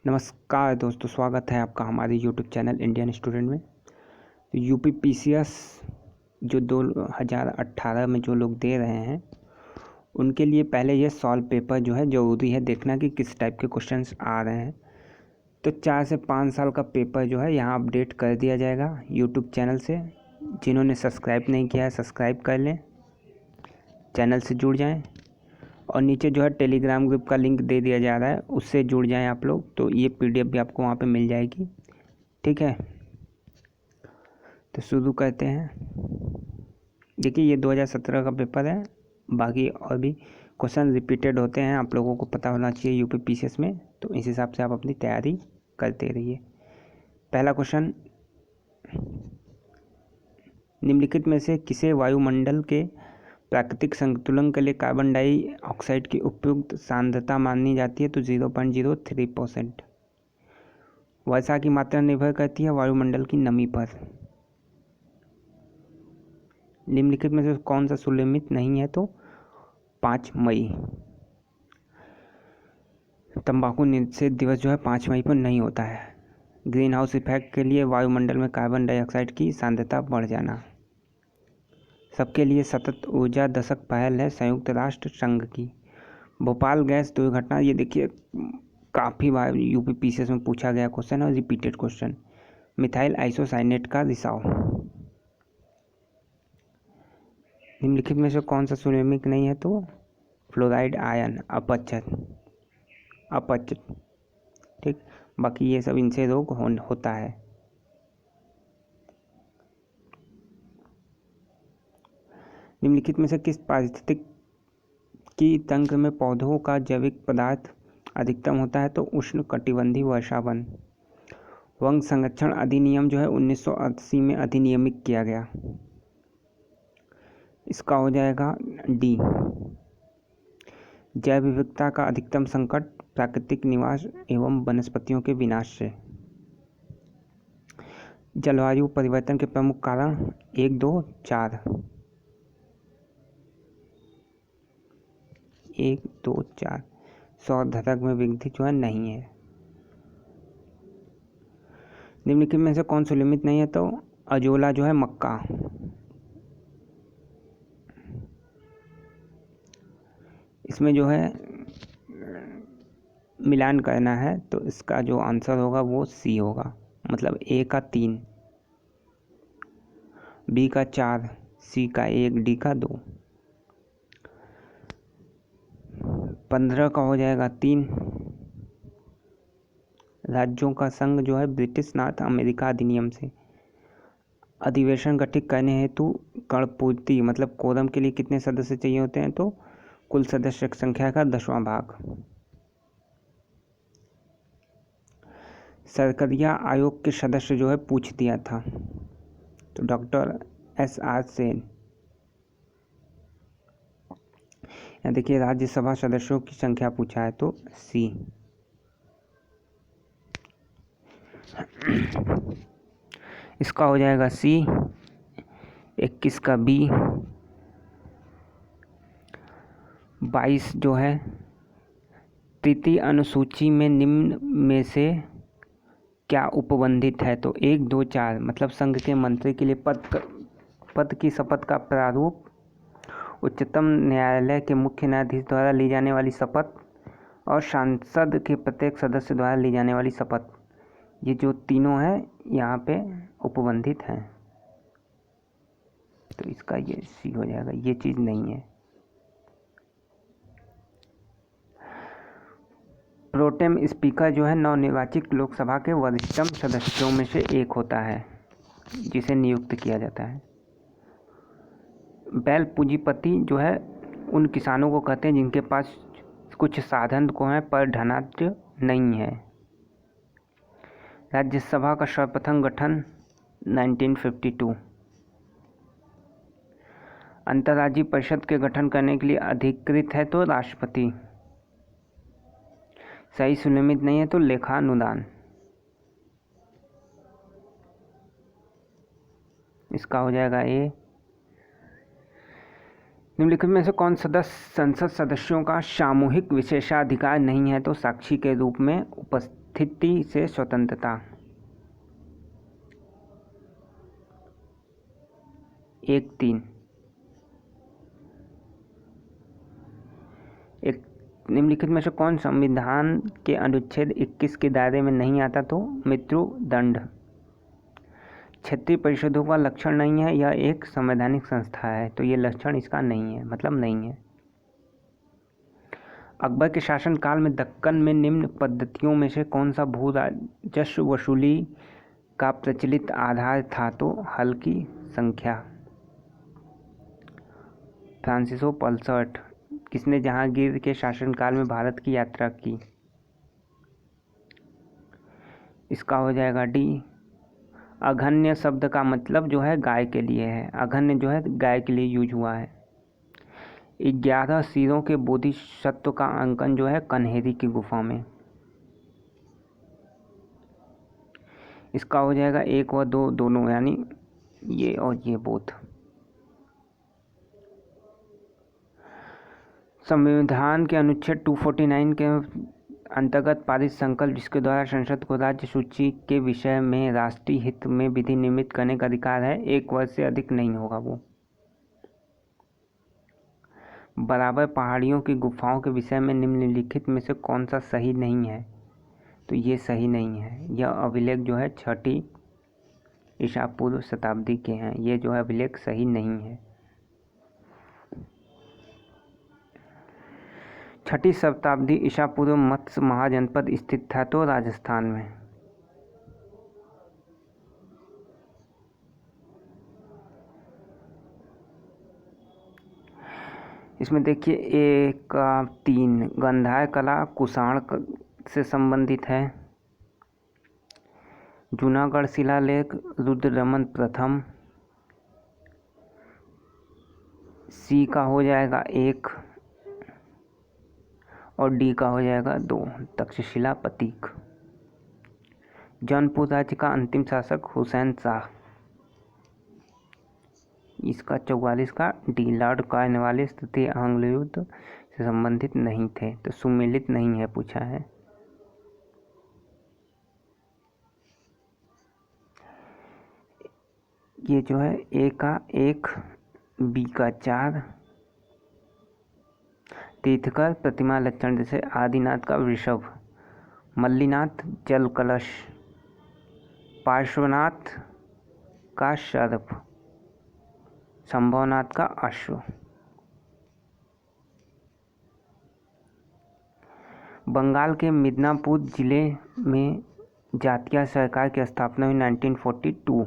नमस्कार दोस्तों, स्वागत है आपका हमारे यूट्यूब चैनल इंडियन स्टूडेंट में। तो यूपी पीसीएस जो 2018 में जो लोग दे रहे हैं उनके लिए पहले ये सॉल्व पेपर जो है ज़रूरी है देखना कि किस टाइप के क्वेश्चंस आ रहे हैं। तो 4 से 5 साल का पेपर जो है यहाँ अपडेट कर दिया जाएगा यूट्यूब चैनल से। जिन्होंने सब्सक्राइब नहीं किया है सब्सक्राइब कर लें, चैनल से जुड़ जाएँ और नीचे जो है टेलीग्राम ग्रुप का लिंक दे दिया जा रहा है, उससे जुड़ जाएं आप लोग। तो ये पीडीएफ भी आपको वहाँ पे मिल जाएगी, ठीक है। तो शुरू करते हैं। देखिए ये 2017 का पेपर है, बाकी और भी क्वेश्चन रिपीटेड होते हैं, आप लोगों को पता होना चाहिए यूपी पीसीएस में। तो इस हिसाब से आप अपनी तैयारी करते रहिए। पहला क्वेश्चन, निम्नलिखित में से किसे वायुमंडल के प्राकृतिक संतुलन के लिए कार्बन डाइऑक्साइड की उपयुक्त सांद्रता मानी जाती है? तो 0.03%। वर्षा की मात्रा निर्भर करती है वायुमंडल की नमी पर। निम्नलिखित में से कौन सा सुनिश्चित नहीं है? तो 5 मई। तंबाकू निषेध दिवस जो है 5 मई पर नहीं होता है। ग्रीन हाउस इफेक्ट के लिए वायुमंडल में कार्बन डाइऑक्साइड की सांद्रता बढ़ जाना। सबके लिए सतत ऊर्जा दशक पहल है संयुक्त राष्ट्र संघ की। भोपाल गैस दुर्घटना, ये देखिए काफ़ी बार यूपी पीसीएस में पूछा गया क्वेश्चन और रिपीटेड क्वेश्चन। मिथाइल आइसोसाइनेट का रिसाव। निम्नलिखित में से कौन सा सुमेलिक नहीं है? तो फ्लोराइड आयन अपच, ठीक। बाकी ये सब इनसे रोग होता है। निम्नलिखित में से किस पारिस्थितिक की तंत्र में पौधों का जैविक पदार्थ अधिकतम होता है? तो उष्ण कटिबंधीय वर्षावन। वन संरक्षण अधिनियम जो है 1980 में अधिनियमित किया गया, इसका हो जाएगा डी। जैव विविधता का अधिकतम संकट प्राकृतिक निवास एवं वनस्पतियों के विनाश से। जलवायु परिवर्तन के प्रमुख कारण 1, 2, 4। 1, 2, 4। सौर धरक में वृद्धि जो है नहीं है। निम्नलिखित में से कौन सुनिश्चित नहीं है? तो अजोला जो है मक्का। इसमें जो है मिलान करना है, तो इसका जो आंसर होगा वो सी होगा। मतलब ए का 3, बी का 4, सी का 1, डी का 2। 15 का हो जाएगा 3। राज्यों का संघ जो है ब्रिटिश नॉर्थ अमेरिका अधिनियम से। अधिवेशन गठित करने हेतु कर्णपूर्ति मतलब कोरम के लिए कितने सदस्य चाहिए होते हैं? तो कुल सदस्य संख्या का 10वां भाग। सरकरिया आयोग के सदस्य जो है पूछ दिया था, तो डॉक्टर SR सेन। यहाँ देखिए राज्यसभा सदस्यों की संख्या पूछा है, तो सी। इसका हो जाएगा सी। 21 का बी। 22 जो है तृतीय अनुसूची में निम्न में से क्या उपबंधित है? तो 1, 2, 4 मतलब संघ के मंत्री के लिए पद की शपथ का प्रारूप, उच्चतम न्यायालय के मुख्य न्यायाधीश द्वारा ली जाने वाली शपथ और सांसद के प्रत्येक सदस्य द्वारा ली जाने वाली शपथ। ये जो तीनों हैं यहाँ पे उपबंधित हैं, तो इसका ये सी हो जाएगा। ये चीज़ नहीं है। प्रोटेम स्पीकर जो है नवनिर्वाचित लोकसभा के वरिष्ठतम सदस्यों में से एक होता है जिसे नियुक्त किया जाता है। बैल पूंजीपति जो है उन किसानों को कहते हैं जिनके पास कुछ साधन को है पर धनाढ्य नहीं है। राज्यसभा का सर्वप्रथम गठन 1952। अंतर्राज्यीय परिषद के गठन करने के लिए अधिकृत है तो राष्ट्रपति। सही सुनिश्चित नहीं है तो लेखानुदान। इसका हो जाएगा ए। निम्नलिखित में से कौन सदस्य संसद सदस्यों का सामूहिक विशेषाधिकार नहीं है? तो साक्षी के रूप में स्थिति से स्वतंत्रता। 1-3। एक निम्नलिखित में से कौन संविधान के अनुच्छेद 21 के दायरे में नहीं आता? तो मृत्यु दंड। क्षेत्रीय परिषदों का लक्षण नहीं है, यह एक संवैधानिक संस्था है, तो ये लक्षण इसका नहीं है, मतलब नहीं है। अकबर के शासनकाल में दक्कन में निम्न पद्धतियों में से कौन सा भू राजस्व वसूली का प्रचलित आधार था? तो हल्की संख्या। Francis Pelsaert. किसने जहांगीर के शासनकाल में भारत की यात्रा की? इसका हो जाएगा डी। अघन्य शब्द का मतलब जो है गाय के लिए है, अघन्य जो है गाय के लिए यूज हुआ है। 11 सिरों के बोधिसत्व का अंकन जो है कन्हेरी की गुफा में। इसका हो जाएगा 1 और 2 दोनों, यानी ये और ये बोथ। संविधान के अनुच्छेद 249 के अंतर्गत पारित संकल्प जिसके द्वारा संसद को राज्य सूची के विषय में राष्ट्रीय हित में विधि निर्मित करने का अधिकार है, 1 वर्ष से अधिक नहीं होगा वो। बराबर पहाड़ियों की गुफाओं के विषय में निम्नलिखित में से कौन सा सही नहीं है? तो ये सही नहीं है। यह अभिलेख जो है 6ठी ईसा पूर्व शताब्दी के हैं, ये जो है अभिलेख सही नहीं है। 6ठी शताब्दी ईसा पूर्व मत्स्य महाजनपद स्थित था, तो राजस्थान में। इसमें देखिए 1-3 गंधार कला कुषाण से संबंधित है। जूनागढ़ शिलालेख रुद्ररमन प्रथम। सी का हो जाएगा 1 और डी का हो जाएगा 2 तक्षशिला प्रतीक। जौनपुर राज्य का अंतिम शासक हुसैन शाह। इसका 44 का डी। लॉर्ड कॉर्नवालिस तृतीय आंग्ल युद्ध से संबंधित नहीं थे, तो सुमेलित नहीं है पूछा है। ये जो है ए का 1 बी का 4। तीर्थकर प्रतिमा लक्षण जैसे आदिनाथ का वृषभ, मल्लीनाथ जल कलश, पार्श्वनाथ का सर्प, शंभवनाथ का अश्व। बंगाल के मिदनापुर जिले में जातीय सरकार की स्थापना हुई 1942।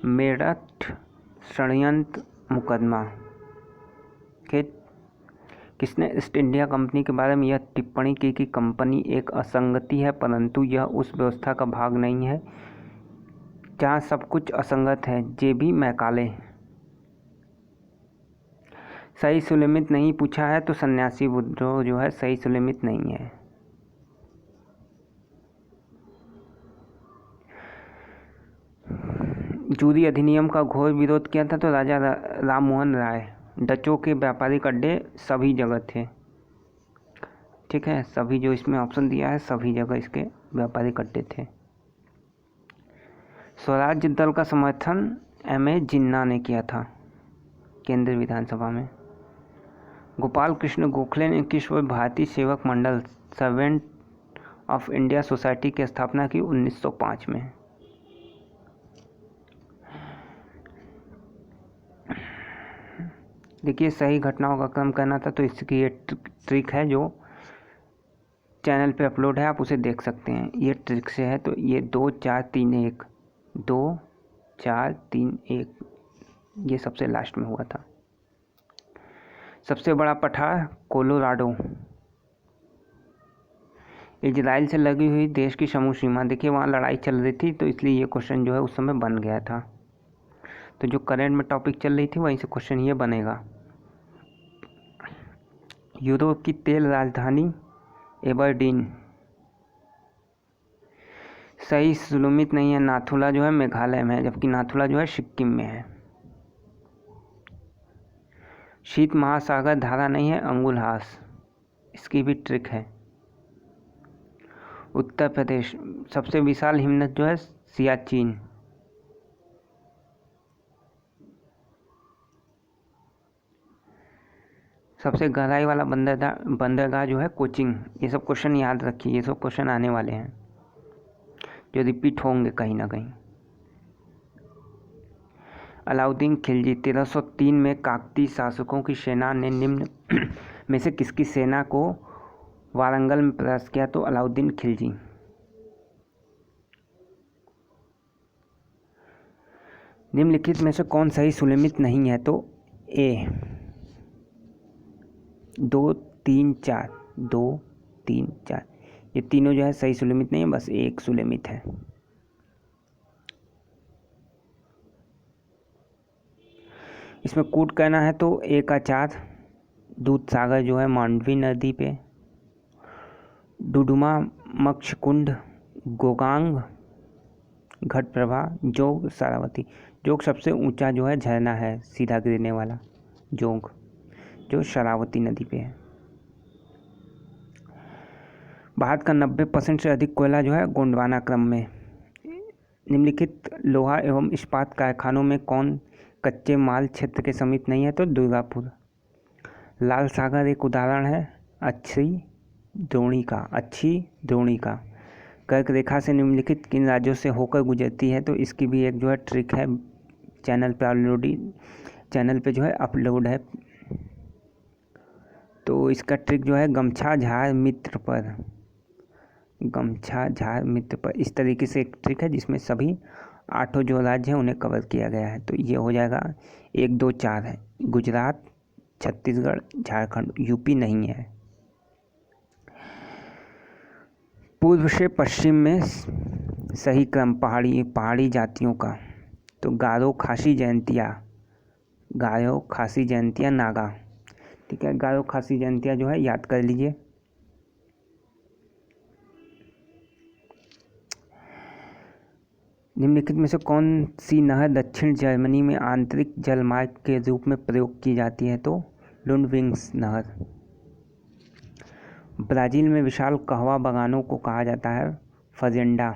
मेरठ षड्यंत्र मुकदमा के किसने ईस्ट इंडिया कंपनी के बारे में यह टिप्पणी की कि कंपनी एक असंगति है, परंतु यह उस व्यवस्था का भाग नहीं है जहाँ सब कुछ असंगत है। जे.बी. मैकाले। सही सुलिमित नहीं पूछा है, तो सन्यासी विद्रोह जो है सही सुलिमित नहीं है। जूरी अधिनियम का घोर विरोध किया था, तो राजा राममोहन राय। डचों के व्यापारिक अड्डे सभी जगह थे, ठीक है, सभी जो इसमें ऑप्शन दिया है सभी जगह इसके व्यापारिक अड्डे थे। स्वराज्य दल का समर्थन M.A. जिन्ना ने किया था केंद्रीय विधानसभा में। गोपाल कृष्ण गोखले ने किस वर्ष भारतीय सेवक मंडल सर्वेंट ऑफ इंडिया सोसाइटी की स्थापना की? 1905 में। देखिए सही घटनाओं का क्रम करना था, तो इसकी ये ट्रिक है जो चैनल पे अपलोड है, आप उसे देख सकते हैं। ये ट्रिक से है, तो ये 2 4 3 1 2 4 3 1 ये सबसे लास्ट में हुआ था। सबसे बड़ा पठार कोलोराडो। इजराइल से लगी हुई देश की समूह सीमा, देखिए वहाँ लड़ाई चल रही थी, तो इसलिए ये क्वेश्चन जो है उस समय बन गया था। तो जो करंट में टॉपिक चल रही थी वहीं से क्वेश्चन ये बनेगा। यूरोप की तेल राजधानी एबरडीन। सही सुलुमित नहीं है। नाथुला जो है मेघालय में है, जबकि नाथुला जो है सिक्किम में है। शीत महासागर धारा नहीं है, अंगुलहास। इसकी भी ट्रिक है। उत्तर प्रदेश, सबसे विशाल हिमनद जो है सियाचिन। सबसे गहराई वाला बंदरगाह जो है कोचिन। ये सब क्वेश्चन याद रखिए, ये सब क्वेश्चन आने वाले हैं जो रिपीट होंगे कहीं ना कहीं। अलाउद्दीन खिलजी 1303 में काकतीय शासकों की सेना ने निम्न में से किसकी सेना को वारंगल में परास्त किया? तो अलाउद्दीन खिलजी। निम्नलिखित में से कौन सही सुलेमित नहीं है? तो ए 2, 3, 4, 2, 3, 4, ये तीनों जो है सही सुलेमित नहीं है, बस एक सुलेमित है। इसमें कूट कहना है तो ए का 4, दूध सागर जो है मांडवी नदी पे, डुडुमा, मक्षकुंड, गोगांग, घटप्रभा, जोग, शरावती। जोग सबसे ऊंचा जो है झरना है सीधा गिरने वाला, जोग जो शरावती नदी पे है। भारत का 90% से अधिक कोयला जो है गोंडवाना क्रम में। निम्नलिखित लोहा एवं इस्पात कारखानों में कौन कच्चे माल क्षेत्र के समीप नहीं है? तो दुर्गापुर। लाल सागर एक उदाहरण है अच्छी द्रोणिका। कर्क रेखा से निम्नलिखित किन राज्यों से होकर गुजरती है? तो इसकी भी एक जो है ट्रिक है, चैनल पे जो है अपलोड है। तो इसका ट्रिक जो है गमछा झार मित्र पर, इस तरीके से एक ट्रिक है जिसमें सभी 8 जो राज्य हैं उन्हें कवर किया गया है। तो ये हो जाएगा 1, 2, 4 है। गुजरात, छत्तीसगढ़, झारखंड, यूपी नहीं है। पूर्व से पश्चिम में सही क्रम पहाड़ी जातियों का, तो गारो, खासी, जयंतिया, नागा। ठीक है, गारो, खासी, जयंतिया जो है याद कर लीजिए। निम्नलिखित में से कौन सी नहर दक्षिण जर्मनी में आंतरिक जलमार्ग के रूप में प्रयोग की जाती है? तो लुंडविंग्स नहर। ब्राज़ील में विशाल कहवा बागानों को कहा जाता है फजेंडा।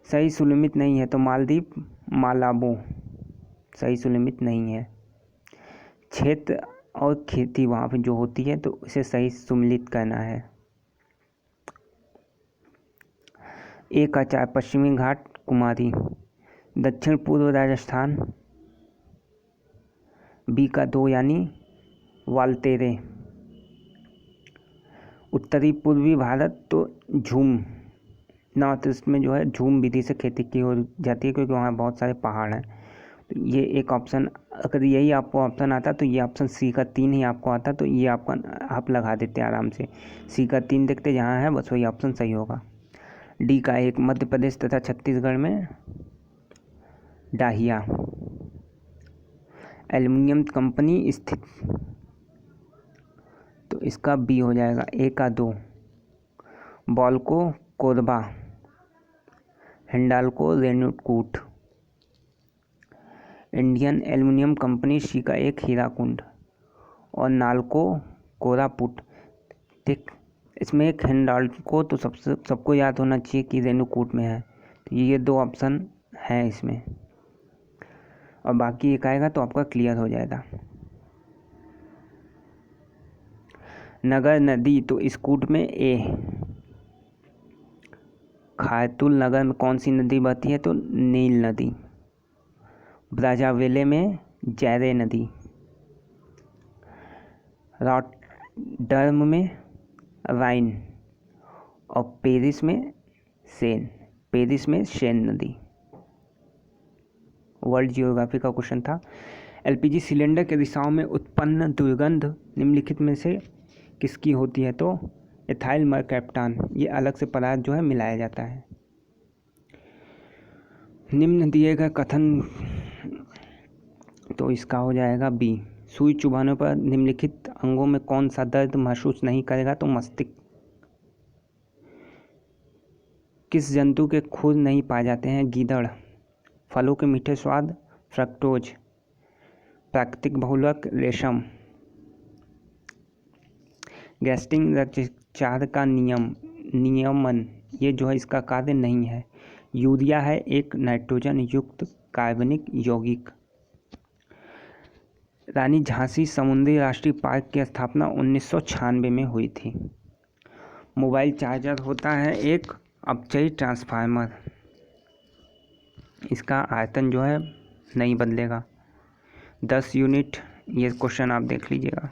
सही सुलेमित नहीं है तो मालदीव, मालाबो सही सुलेमित नहीं है। क्षेत्र और खेती वहाँ पे जो होती है तो उसे सही सुमेलित करना है। ए का 4 पश्चिमी घाट कुमारी, दक्षिण पूर्व राजस्थान। बी का 2 यानी वालतेरे। उत्तरी पूर्वी भारत तो झूम, नॉर्थ ईस्ट में जो है झूम विधि से खेती की हो जाती है क्योंकि वहाँ बहुत सारे पहाड़ हैं। तो ये एक ऑप्शन, अगर यही आपको ऑप्शन आता तो ये ऑप्शन सी का 3 ही आपको आता तो ये आप लगा देते आराम से। सी का 3 देखते जहाँ है बस वही ऑप्शन सही होगा। डी का 1 मध्य प्रदेश तथा छत्तीसगढ़ में डाहिया एल्युमिनियम कंपनी स्थित, तो इसका बी हो जाएगा। ए का 2 Balco, Korba, Hindalco, Renukoot. Indian aluminium company, C का 1 हीराकुंड और नाल्को, कोरापुट। ठीक, इसमें एक हिंडाल्को तो सबको याद होना चाहिए कि रेणुकूट में है। तो ये 2 ऑप्शन हैं इसमें और बाकी एक आएगा तो आपका क्लियर हो जाएगा। नगर नदी, तो इस कूट में ए। खायतुल नगर में कौन सी नदी बहती है? तो नील नदी। ब्राज़ाविले में जैरे नदी। रॉटरडैम में राइन और पेरिस में सेन नदी। वर्ल्ड जियोग्राफी का क्वेश्चन था। एलपीजी सिलेंडर के रिसाव में उत्पन्न दुर्गंध निम्नलिखित में से किसकी होती है? तो एथाइल मरकैप्टान, ये अलग से पदार्थ जो है मिलाया जाता है। निम्न दिए गए कथन, तो इसका हो जाएगा बी। सुई चुभाने पर निम्नलिखित अंगों में कौन सा दर्द महसूस नहीं करेगा? तो मस्तिष्क। किस जंतु के खुर नहीं पाए जाते हैं? गीदड़। फलों के मीठे स्वाद, फ्रक्टोज। प्राकृतिक बहुलक रेशम। गैस्टिंग रक्तचाप का नियमन ये जो है इसका कार्य नहीं है। यूरिया है एक नाइट्रोजन युक्त कार्बनिक यौगिक। रानी झांसी समुद्री राष्ट्रीय पार्क की स्थापना 1996 में हुई थी। मोबाइल चार्जर होता है एक अपचयी ट्रांसफार्मर। इसका आयतन जो है नहीं बदलेगा। 10 यूनिट, ये क्वेश्चन आप देख लीजिएगा।